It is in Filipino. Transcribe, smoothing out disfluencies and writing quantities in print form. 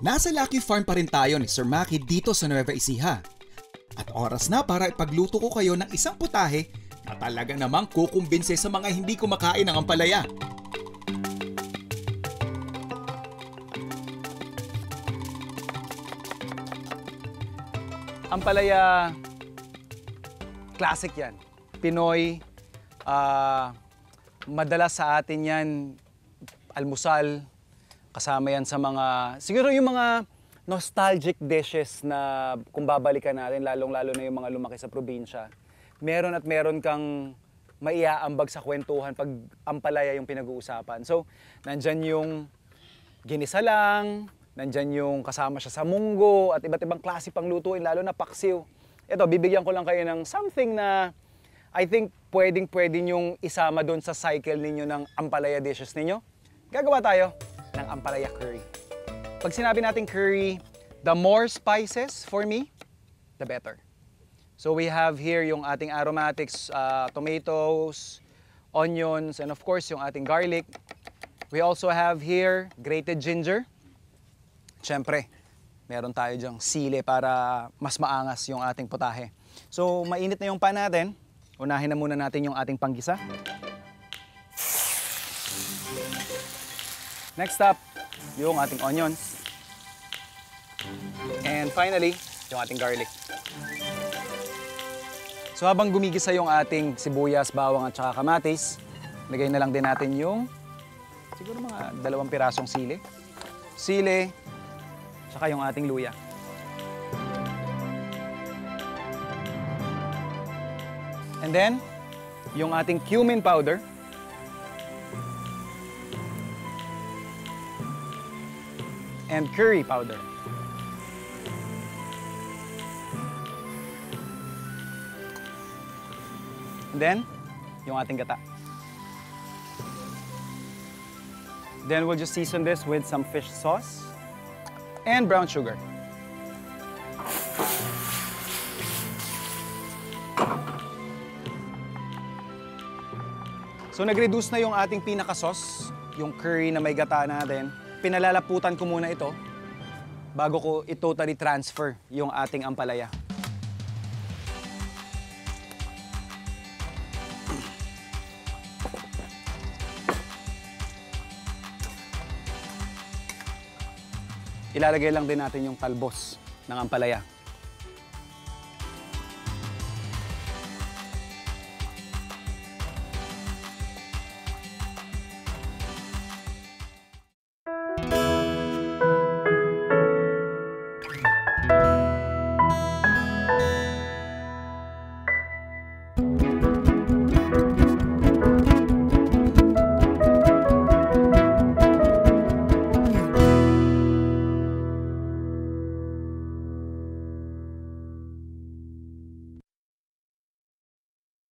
Nasa Lucky Farm pa rin tayo ni Sir Maki dito sa Nueva Ecija. At oras na para ipagluto ko kayo ng isang putahe na talaga namang kukumbinse sa mga hindi kumakain ng ampalaya. Ampalaya, classic yan. Pinoy, madalas sa atin yan, almusal, kasama yan sa mga, siguro yung mga nostalgic dishes na kung babalikan natin, lalong-lalo na yung mga lumaki sa probinsya. Meron at meron kang maiaambag sa kwentuhan pag ampalaya yung pinag-uusapan. So, nandyan yung ginisa lang, nandyan yung kasama siya sa munggo at iba't ibang klase pang lutuin, lalo na paksiw. Ito, bibigyan ko lang kayo ng something na I think pwedeng-pwede nyong isama doon sa cycle ninyo ng ampalaya dishes ninyo. Gagawa tayo ng ampalaya curry. Pag sinabi natin curry, the more spices for me, the better. So we have here yung ating aromatics, tomatoes, onions, and of course yung ating garlic. We also have here grated ginger. Siyempre, meron tayo dyang sili para mas maangas yung ating putahe. So mainit na yung pan natin. Unahin na muna natin yung ating panggisa. Next up, yung ating onions. And finally, yung ating garlic. So habang gumigisa yung ating sibuyas, bawang at saka kamatis, lagay na lang din natin yung siguro mga 2 pirasong sili. Sili, saka yung ating luya. And then, yung ating cumin powder. And curry powder. And then, yung ating gata. Then we'll just season this with some fish sauce and brown sugar. So nag-reduce na yung ating pinaka-sauce, yung curry na may gata natin. Pinalalaputan ko muna ito bago ko i-totally transfer yung ating ampalaya. Ilalagay lang din natin yung talbos ng ampalaya.